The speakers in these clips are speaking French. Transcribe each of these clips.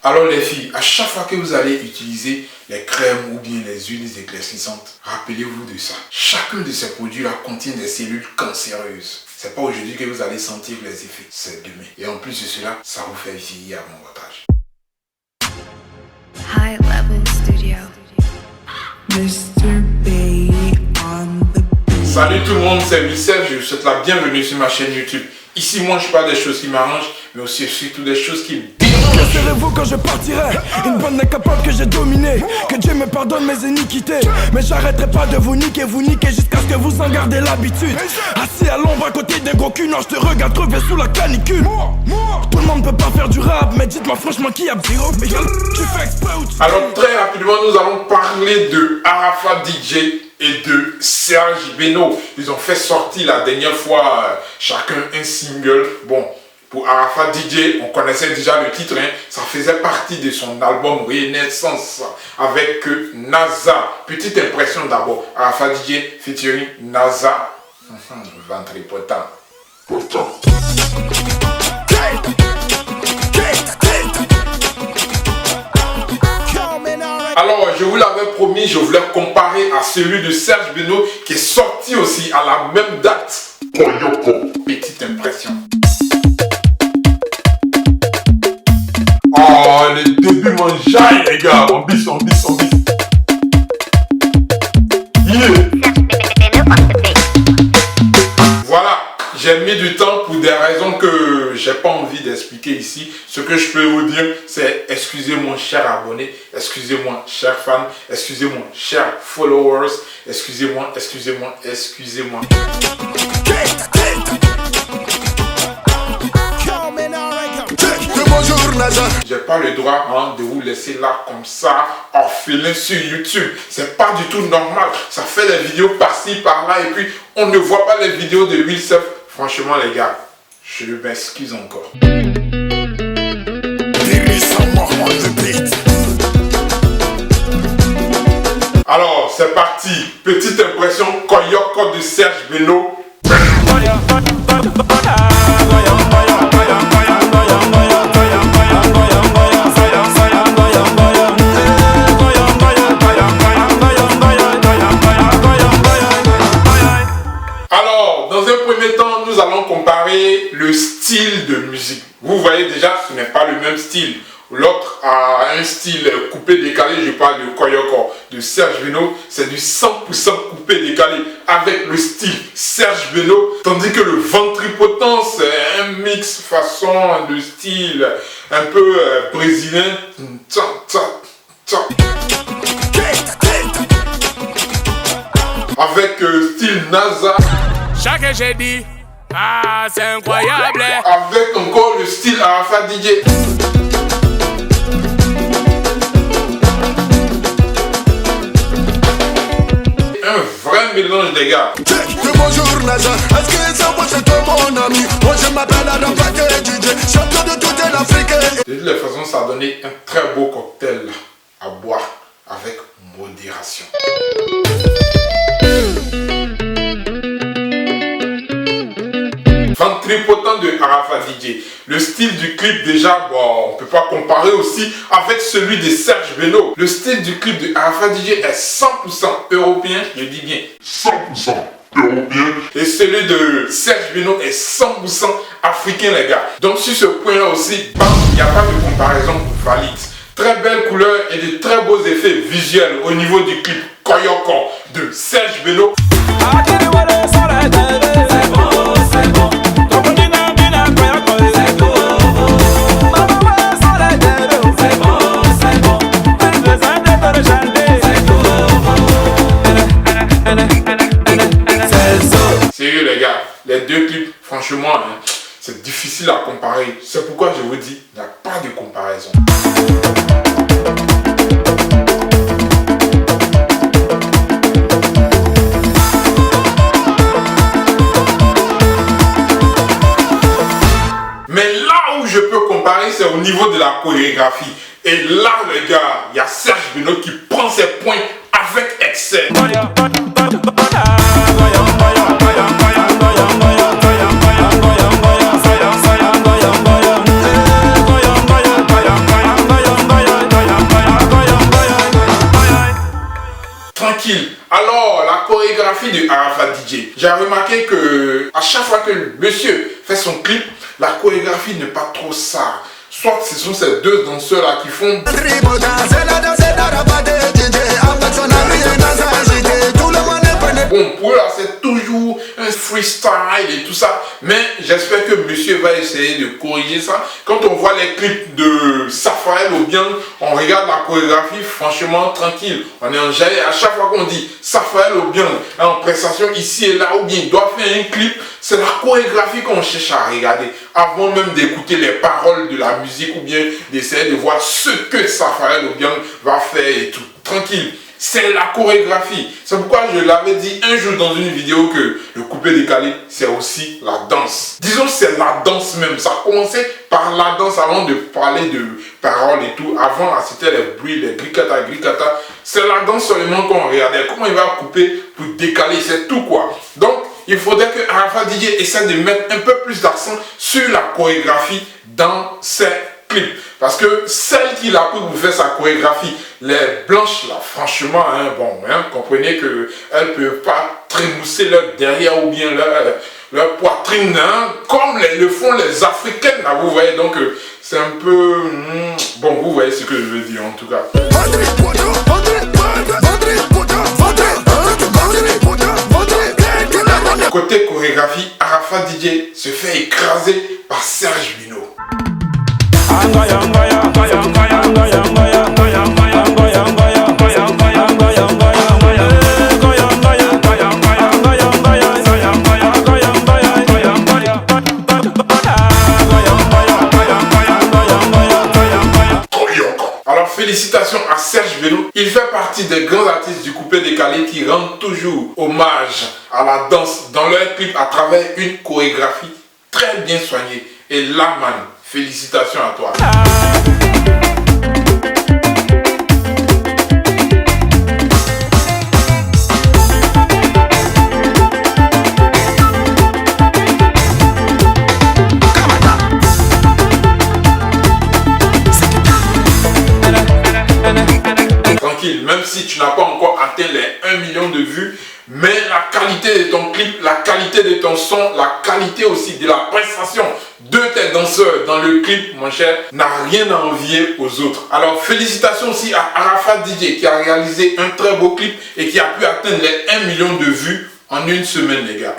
Alors les filles, à chaque fois que vous allez utiliser les crèmes ou bien les huiles éclaircissantes, rappelez-vous de ça. Chacun de ces produits-là contient des cellules cancéreuses. C'est pas aujourd'hui que vous allez sentir les effets, c'est demain. Et en plus de cela, ça vous fait vieillir avant votre âge. High Level Studio. Mr. Bay on the beat. Salut tout le monde, c'est Vicef, je vous souhaite la bienvenue sur ma chaîne YouTube. Ici, moi, je parle des choses qui m'arrangent, mais aussi surtout des choses qui me dérangent. Que serez-vous quand je partirai? Une bande incapable que j'ai dominée. Que Dieu me pardonne mes iniquités. Mais j'arrêterai pas de vous niquer jusqu'à ce que vous en gardez l'habitude. Assis à l'ombre à côté des gros culs, non, je te regarde crever sous la canicule. Tout le monde peut pas faire du rap, mais dites-moi franchement qui a zéro. Mais tu fais exprès ou tu... Alors très rapidement, nous allons parler de Arafat DJ et de Serge Beno. Ils ont fait sortir la dernière fois chacun un single. Bon, pour Arafat DJ, on connaissait déjà le titre, hein. Ça faisait partie de son album Renaissance avec NASA. Petite impression d'abord, Arafat DJ featuring NASA. Ventripotent. Alors, je vous l'avais promis, je voulais comparer à celui de Serge Beno qui est sorti aussi à la même date. Koyoko, petite impression. Oh, les débuts m'enjaillent, les gars. On bis. Yeah. Voilà, j'ai mis du temps pour des raisons que j'ai pas envie d'expliquer ici. Ce que je peux vous dire, c'est excusez-moi, chers abonnés, excusez-moi, chers fans, excusez-moi, chers followers, excusez-moi. J'ai pas le droit de vous laisser là comme ça, orphelin sur YouTube. C'est pas du tout normal. Ça fait des vidéos par-ci, par-là et puis on ne voit pas les vidéos de Wilsef. Franchement les gars, je m'excuse encore. Alors c'est parti. Petite impression Koyoko de Serge Beno. Nous allons comparer le style de musique. Vous voyez déjà, ce n'est pas le même style. L'autre a un style coupé décalé, je parle de Koyoko, de Serge Beno, c'est du 100% coupé décalé avec le style Serge Beno, tandis que le ventripotent c'est un mix façon de style un peu brésilien. Avec style NASA. Chaque j'ai dit, ah c'est incroyable. Avec encore le style Arafat DJ. Un vrai mélange les gars. Bonjour NASA, est-ce que ça moi c'est toi mon ami? Moi je m'appelle Arafat DJ, champion de toute l'Afrique. De toutes les façons, ça a donné un très beau cocktail à boire avec modération. Ventripotent de Arafat DJ. Le style du clip déjà, bon, on peut pas comparer aussi avec celui de Serge Beno. Le style du clip de Arafat DJ est 100% européen, je dis bien 100% européen. Et celui de Serge Beno est 100% africain les gars. Donc sur ce point là aussi, il n'y a pas de comparaison valide. Très belle couleur et de très beaux effets visuels au niveau du clip Koyoko de Serge Beno. Sérieux les gars, les deux clips, franchement, c'est difficile à comparer. C'est pourquoi je vous dis, il n'y a pas de comparaison. Mais là où je peux comparer, c'est au niveau de la chorégraphie. Et là, les gars, il y a Serge Beno qui prend ses points avec excès. j'ai remarqué que à chaque fois que le monsieur fait son clip, la chorégraphie n'est pas trop ça. Soit ce sont ces deux danseurs là qui font. Bon, pour eux là, c'est toujours un freestyle et tout ça. Mais j'espère que monsieur va essayer de corriger ça. Quand on voit les clips de Safael Obiang, on regarde la chorégraphie franchement tranquille. On est en jaillet. À chaque fois qu'on dit Safael Obiang en prestation ici et là, ou bien il doit faire un clip, c'est la chorégraphie qu'on cherche à regarder. Avant même d'écouter les paroles de la musique ou bien d'essayer de voir ce que Safael Obiang va faire et tout. Tranquille. C'est la chorégraphie. C'est pourquoi je l'avais dit un jour dans une vidéo que le coupé décalé, c'est aussi la danse. Disons c'est la danse même. Ça a commencé par la danse avant de parler de paroles et tout. Avant, c'était les bruits, les gricata, gricata. C'est la danse seulement qu'on regardait. Comment il va couper pour décaler, c'est tout quoi. Donc, il faudrait que Arafat DJ essaie de mettre un peu plus d'accent sur la chorégraphie dans ses clips. Parce que celle qui l'a pris pour faire sa chorégraphie, les blanches là, franchement, comprenez que elles ne peuvent pas trémousser leur derrière ou bien leur poitrine, comme le font les africaines là, vous voyez. Donc c'est un peu... bon, vous voyez ce que je veux dire en tout cas. Côté chorégraphie, Arafat DJ se fait écraser par Serge Bino. Alors félicitations à Serge Beno, il fait partie des grands artistes du coupé décalé qui rendent toujours hommage à la danse dans leurs clips à travers une chorégraphie très bien soignée. Et là, man, félicitations à toi. Tranquille, même si tu n'as pas encore atteint les 1 million de vues, mais la qualité de ton clip, la qualité de ton son, la qualité aussi de la prestation de tes danseurs dans le clip, mon cher, n'a rien à envier aux autres. Alors félicitations aussi à Arafat DJ qui a réalisé un très beau clip et qui a pu atteindre les 1 million de vues en une semaine, les gars.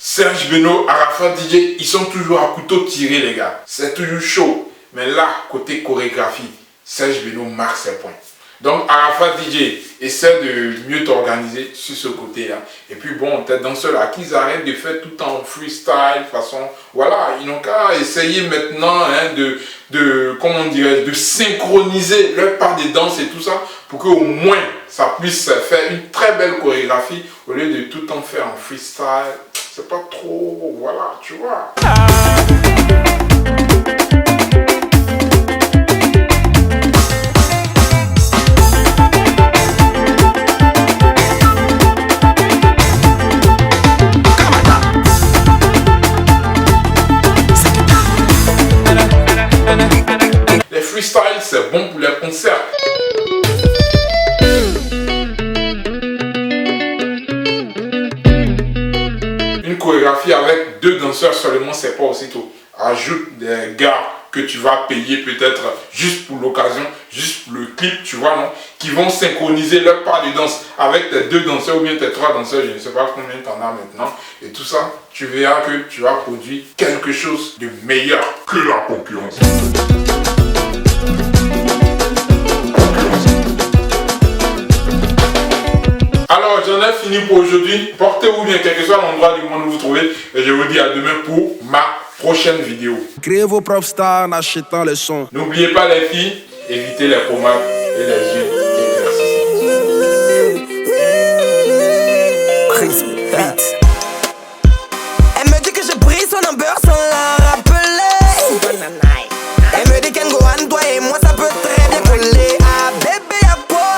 Serge Beno, Arafat DJ, ils sont toujours à couteau tiré, les gars. C'est toujours chaud. Mais là, côté chorégraphie, Serge Beno marque ses points. Donc Arafat DJ essaie de mieux t'organiser sur ce côté-là. Et puis bon, tes danseurs là, qu'ils arrêtent de faire tout en freestyle, façon, voilà, ils n'ont qu'à essayer maintenant comment dirais-je, de synchroniser leur part des danses et tout ça, pour qu'au moins ça puisse faire une très belle chorégraphie au lieu de tout en faire en freestyle. C'est pas trop, voilà, tu vois. Les freestyles, c'est bon pour les concerts. Une chorégraphie avec 2 danseurs seulement, c'est pas aussitôt. Ajoute des gars que tu vas payer peut-être juste pour l'occasion, juste pour le clip, tu vois, non? Qui vont synchroniser leur part de danse avec tes 2 danseurs ou bien tes 3 danseurs, je ne sais pas combien tu en as maintenant. Et tout ça, tu verras que tu vas produire quelque chose de meilleur que la concurrence. Alors, j'en ai fini pour aujourd'hui. Portez-vous bien, quel que soit l'endroit du monde où vous trouvez. Et je vous dis à demain pour ma prochaine vidéo. Créez vos propres stars en achetant le son. N'oubliez pas les filles, évitez les pommades et les yeux éclaircissants. Elle me dit que je brise son number sans la rappeler. Elle me dit qu'Ngohan, toi et moi ça peut très bien coller. Ah bébé à quoi?